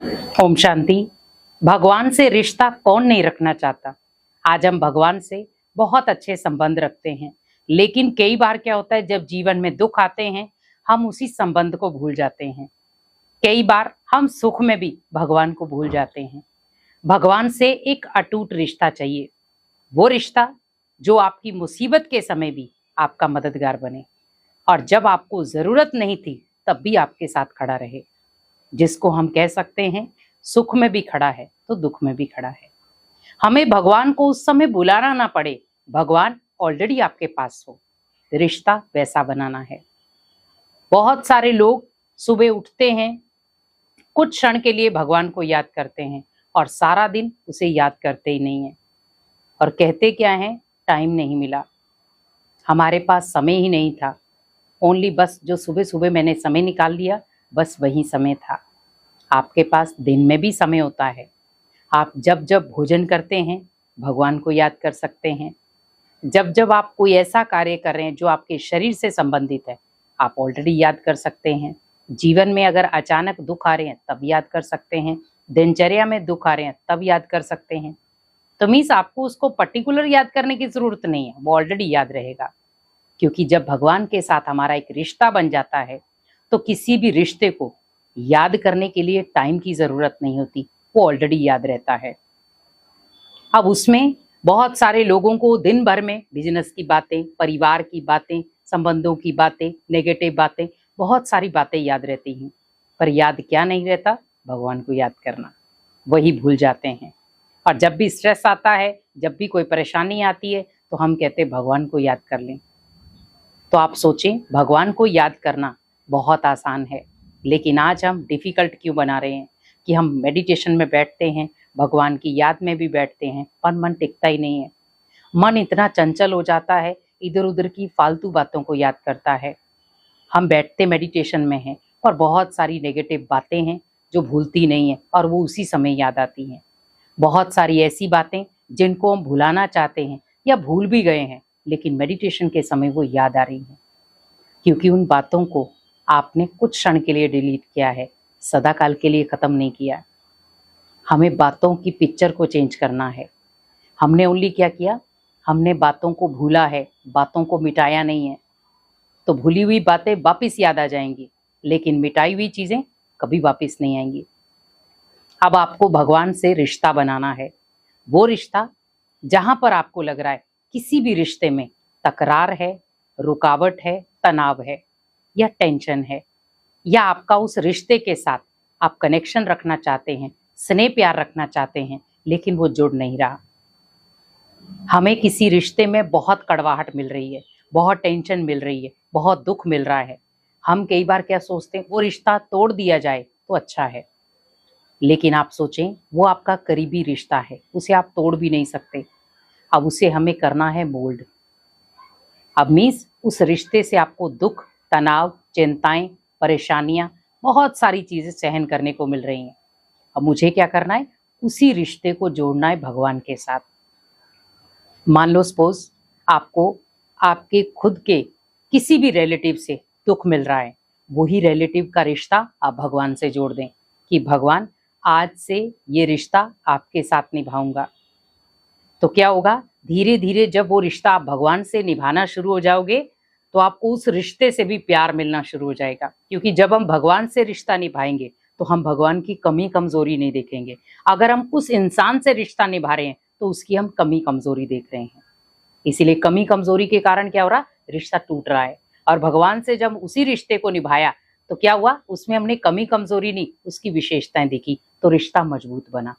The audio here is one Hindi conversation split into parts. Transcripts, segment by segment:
ओम शांति। भगवान से रिश्ता कौन नहीं रखना चाहता। आज हम भगवान से बहुत अच्छे संबंध रखते हैं, लेकिन कई बार क्या होता है, जब जीवन में दुख आते हैं हम उसी संबंध को भूल जाते हैं। कई बार हम सुख में भी भगवान को भूल जाते हैं। भगवान से एक अटूट रिश्ता चाहिए, वो रिश्ता जो आपकी मुसीबत के समय भी आपका मददगार बने और जब आपको जरूरत नहीं थी तब भी आपके साथ खड़ा रहे, जिसको हम कह सकते हैं सुख में भी खड़ा है तो दुख में भी खड़ा है। हमें भगवान को उस समय बुलाना ना पड़े, भगवान ऑलरेडी आपके पास हो, रिश्ता वैसा बनाना है। बहुत सारे लोग सुबह उठते हैं, कुछ क्षण के लिए भगवान को याद करते हैं और सारा दिन उसे याद करते ही नहीं है और कहते क्या है, टाइम नहीं मिला, हमारे पास समय ही नहीं था, ओनली बस जो सुबह सुबह मैंने समय निकाल लिया बस वही समय था। आपके पास दिन में भी समय होता है, आप जब जब भोजन करते हैं भगवान को याद कर सकते हैं। जब जब आप कोई ऐसा कार्य कर रहे हैं जो आपके शरीर से संबंधित है, आप ऑलरेडी याद कर सकते हैं। जीवन में अगर अचानक दुख आ रहे हैं तब याद कर सकते हैं, दिनचर्या में दुख आ रहे हैं तब याद कर सकते हैं। तो मीन्स आपको उसको पर्टिकुलर याद करने की जरूरत नहीं है, वो ऑलरेडी याद रहेगा। क्योंकि जब भगवान के साथ हमारा एक रिश्ता बन जाता है तो किसी भी रिश्ते को याद करने के लिए टाइम की जरूरत नहीं होती, वो ऑलरेडी याद रहता है। अब उसमें बहुत सारे लोगों को दिन भर में बिजनेस की बातें, परिवार की बातें, संबंधों की बातें, नेगेटिव बातें, बहुत सारी बातें याद रहती हैं, पर याद क्या नहीं रहता, भगवान को याद करना, वही भूल जाते हैं। और जब भी स्ट्रेस आता है, जब भी कोई परेशानी आती है तो हम कहते हैं भगवान को याद कर लें। तो आप सोचें, भगवान को याद करना बहुत आसान है, लेकिन आज हम डिफ़िकल्ट क्यों बना रहे हैं कि हम मेडिटेशन में बैठते हैं, भगवान की याद में भी बैठते हैं, पर मन टिकता ही नहीं है। मन इतना चंचल हो जाता है, इधर उधर की फालतू बातों को याद करता है। हम बैठते मेडिटेशन में हैं और बहुत सारी नेगेटिव बातें हैं जो भूलती नहीं है और वो उसी समय याद आती हैं। बहुत सारी ऐसी बातें जिनको हम भुलाना चाहते हैं या भूल भी गए हैं, लेकिन मेडिटेशन के समय वो याद आ रही हैं, क्योंकि उन बातों को आपने कुछ क्षण के लिए डिलीट किया है, सदा काल के लिए ख़त्म नहीं किया। हमें बातों की पिक्चर को चेंज करना है। हमने ओनली क्या किया, हमने बातों को भूला है, बातों को मिटाया नहीं है। तो भूली हुई बातें वापस याद आ जाएंगी, लेकिन मिटाई हुई चीज़ें कभी वापस नहीं आएंगी। अब आपको भगवान से रिश्ता बनाना है, वो रिश्ता जहाँ पर आपको लग रहा है किसी भी रिश्ते में तकरार है, रुकावट है, तनाव है या टेंशन है, या आपका उस रिश्ते के साथ आप कनेक्शन रखना चाहते हैं, स्नेह प्यार रखना चाहते हैं, लेकिन वो जुड़ नहीं रहा। हमें किसी रिश्ते में बहुत कड़वाहट मिल रही है, बहुत टेंशन मिल रही है, बहुत दुख मिल रहा है। हम कई बार क्या सोचते हैं, वो रिश्ता तोड़ दिया जाए तो अच्छा है, लेकिन आप सोचें वो आपका करीबी रिश्ता है, उसे आप तोड़ भी नहीं सकते। अब उसे हमें करना है मोल्ड। अब मीन्स उस रिश्ते से आपको दुख, तनाव, चिंताएं, परेशानियां, बहुत सारी चीजें सहन करने को मिल रही हैं। अब मुझे क्या करना है, उसी रिश्ते को जोड़ना है भगवान के साथ। मान लो सपोज आपको आपके खुद के किसी भी रिलेटिव से दुख मिल रहा है, वही रिलेटिव का रिश्ता आप भगवान से जोड़ दें कि भगवान आज से ये रिश्ता आपके साथ निभाऊंगा। तो क्या होगा, धीरे धीरे जब वो रिश्ता आप भगवान से निभाना शुरू हो जाओगे तो आपको उस रिश्ते से भी प्यार मिलना शुरू हो जाएगा। क्योंकि जब हम भगवान से रिश्ता निभाएंगे तो हम भगवान की कमी कमजोरी नहीं देखेंगे। अगर हम उस इंसान से रिश्ता निभा रहे हैं तो उसकी हम कमी कमजोरी देख रहे हैं, इसीलिए कमी कमजोरी के कारण क्या हो रहा, रिश्ता टूट रहा है। और भगवान से जब उसी रिश्ते को निभाया तो क्या हुआ, उसमें हमने कमी कमजोरी नहीं, उसकी विशेषताएं देखी, तो रिश्ता मजबूत बना।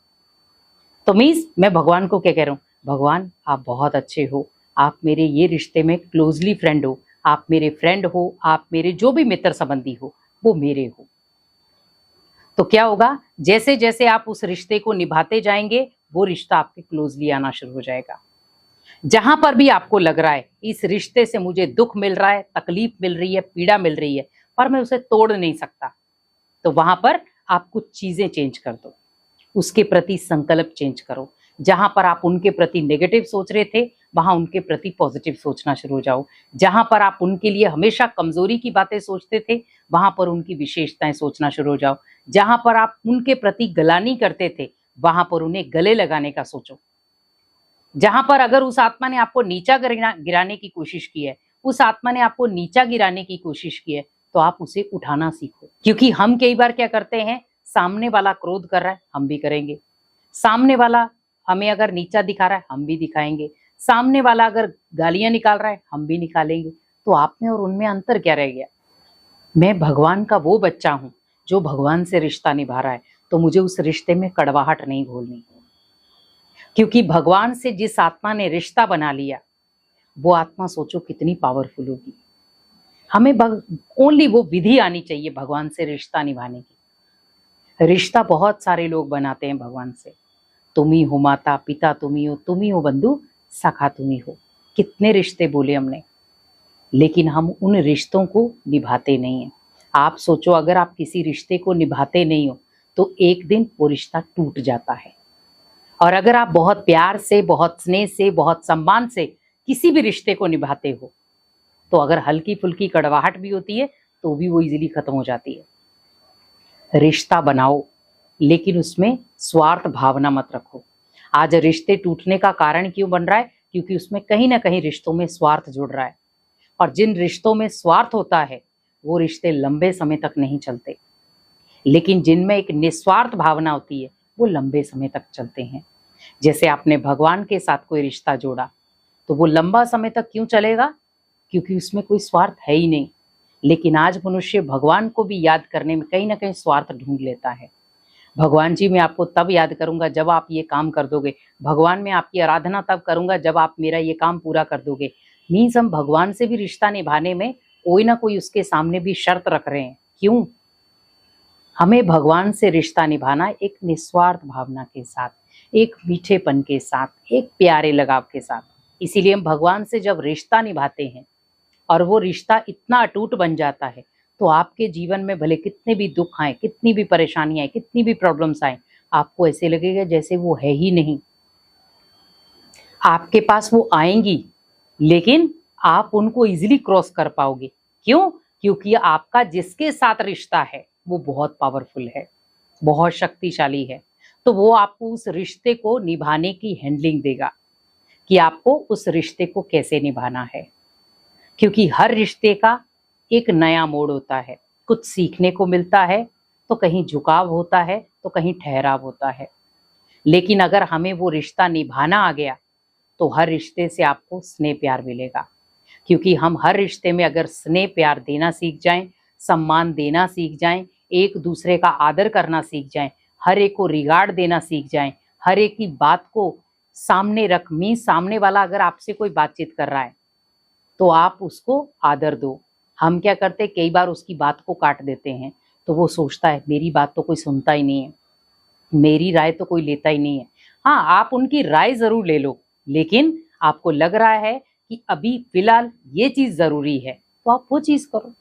तो मीन्स मैं भगवान को क्या कह रहा हूँ, भगवान आप बहुत अच्छे हो, आप मेरे ये रिश्ते में क्लोजली फ्रेंड हो, आप मेरे फ्रेंड हो, आप मेरे जो भी मित्र संबंधी हो वो मेरे हो। तो क्या होगा, जैसे जैसे आप उस रिश्ते को निभाते जाएंगे वो रिश्ता आपके क्लोजली आना शुरू हो जाएगा। जहां पर भी आपको लग रहा है इस रिश्ते से मुझे दुख मिल रहा है, तकलीफ मिल रही है, पीड़ा मिल रही है, पर मैं उसे तोड़ नहीं सकता, तो वहां पर आप कुछ चीजें चेंज कर दो, उसके प्रति संकल्प चेंज करो। जहां पर आप उनके प्रति नेगेटिव सोच रहे थे वहां उनके प्रति पॉजिटिव सोचना शुरू हो जाओ। जहां पर आप उनके लिए हमेशा कमजोरी की बातें सोचते थे वहां पर उनकी विशेषताएं सोचना शुरू हो जाओ। जहां पर आप उनके प्रति गलानी करते थे, वहां पर उन्हें गले लगाने का सोचो। जहां पर अगर उस आत्मा ने आपको नीचा गिराने की कोशिश की है, उस आत्मा ने आपको नीचा गिराने की कोशिश की है, तो आप उसे उठाना सीखो। क्योंकि हम कई बार क्या करते हैं, सामने वाला क्रोध कर रहा है, हम भी करेंगे। सामने वाला हमें अगर नीचा दिखा रहा है, हम भी दिखाएंगे। सामने वाला अगर गालियां निकाल रहा है, हम भी निकालेंगे। तो आप में और उनमें अंतर क्या रह गया? मैं भगवान का वो बच्चा हूं जो भगवान से रिश्ता निभा रहा है, तो मुझे उस रिश्ते में कड़वाहट नहीं घोलनी। क्योंकि भगवान से जिस आत्मा ने रिश्ता बना लिया, वो आत्मा सोचो कितनी पावरफुल होगी। हमें ओनली वो विधि आनी चाहिए भगवान से रिश्ता निभाने की। रिश्ता बहुत सारे लोग बनाते हैं भगवान से। तुम ही हो माता पिता, तुम ही हो बंधु सखा, तुम ही हो। कितने रिश्ते बोले हमने, लेकिन हम उन रिश्तों को निभाते नहीं हैं। आप सोचो, अगर आप किसी रिश्ते को निभाते नहीं हो तो एक दिन वो रिश्ता टूट जाता है। और अगर आप बहुत प्यार से, बहुत स्नेह से, बहुत सम्मान से किसी भी रिश्ते को निभाते हो, तो अगर हल्की फुल्की कड़वाहट भी होती है तो भी वो इजीली खत्म हो जाती है। रिश्ता बनाओ, लेकिन उसमें स्वार्थ भावना मत रखो। आज रिश्ते टूटने का कारण क्यों बन रहा है? क्योंकि उसमें कहीं ना कहीं रिश्तों में स्वार्थ जुड़ रहा है। और जिन रिश्तों में स्वार्थ होता है, वो रिश्ते लंबे समय तक नहीं चलते। लेकिन जिनमें एक निस्वार्थ भावना होती है, वो लंबे समय तक चलते हैं। जैसे आपने भगवान के साथ कोई रिश्ता जोड़ा, तो वो लंबा समय तक क्यों चलेगा? क्योंकि उसमें कोई स्वार्थ है ही नहीं। लेकिन आज मनुष्य भगवान को भी याद करने में कहीं ना कहीं स्वार्थ ढूंढ लेता है। भगवान जी, मैं आपको तब याद करूंगा जब आप ये काम कर दोगे। भगवान, मैं आपकी आराधना तब करूंगा जब आप मेरा ये काम पूरा कर दोगे। मीन्स हम भगवान से भी रिश्ता निभाने में कोई ना कोई उसके सामने भी शर्त रख रहे हैं। क्यों? हमें भगवान से रिश्ता निभाना एक निस्वार्थ भावना के साथ, एक मीठेपन के साथ, एक प्यारे लगाव के साथ। इसीलिए हम भगवान से जब रिश्ता निभाते हैं और वो रिश्ता इतना अटूट बन जाता है, तो आपके जीवन में भले कितने भी दुख आए, कितनी भी परेशानियां आए, कितनी भी प्रॉब्लम्स आए, आपको ऐसे लगेगा जैसे वो है ही नहीं। आपके पास वो आएंगी, लेकिन आप उनको इजीली क्रॉस कर पाओगे। क्यों? क्योंकि आपका जिसके साथ रिश्ता है वो बहुत पावरफुल है, बहुत शक्तिशाली है। तो वो आपको उस रिश्ते को निभाने की हैंडलिंग देगा कि आपको उस रिश्ते को कैसे निभाना है। क्योंकि हर रिश्ते का एक नया मोड़ होता है। कुछ सीखने को मिलता है, तो कहीं झुकाव होता है, तो कहीं ठहराव होता है। लेकिन अगर हमें वो रिश्ता निभाना आ गया, तो हर रिश्ते से आपको स्नेह प्यार मिलेगा। क्योंकि हम हर रिश्ते में अगर स्नेह प्यार देना सीख जाएं, सम्मान देना सीख जाएं, एक दूसरे का आदर करना सीख जाएं, हर एक को रिगार्ड देना सीख जाएं, हर एक की बात को सामने रख, सामने वाला अगर आपसे कोई बातचीत कर रहा है तो आप उसको आदर दो। हम क्या करते हैं, कई बार उसकी बात को काट देते हैं, तो वो सोचता है मेरी बात तो कोई सुनता ही नहीं है, मेरी राय तो कोई लेता ही नहीं है। हाँ, आप उनकी राय जरूर ले लो, लेकिन आपको लग रहा है कि अभी फिलहाल ये चीज जरूरी है, तो आप वो चीज करो,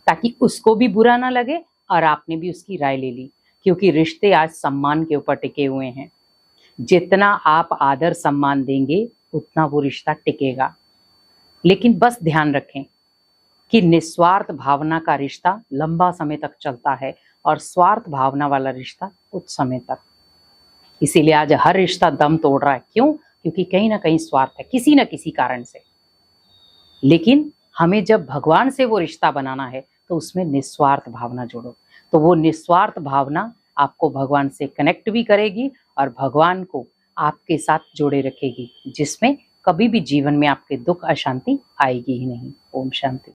ताकि उसको भी बुरा ना लगे और आपने भी उसकी राय ले ली। क्योंकि रिश्ते आज सम्मान के ऊपर टिके हुए हैं। जितना आप आदर सम्मान देंगे, उतना वो रिश्ता टिकेगा। लेकिन बस ध्यान रखें कि निस्वार्थ भावना का रिश्ता लंबा समय तक चलता है और स्वार्थ भावना वाला रिश्ता कुछ समय तक। इसीलिए आज हर रिश्ता दम तोड़ रहा है। क्यों? क्योंकि कहीं ना कहीं स्वार्थ है, किसी ना किसी कारण से। लेकिन हमें जब भगवान से वो रिश्ता बनाना है, तो उसमें निस्वार्थ भावना जोड़ो। तो वो निस्वार्थ भावना आपको भगवान से कनेक्ट भी करेगी और भगवान को आपके साथ जोड़े रखेगी, जिसमें कभी भी जीवन में आपके दुख अशांति आएगी ही नहीं। ओम शांति।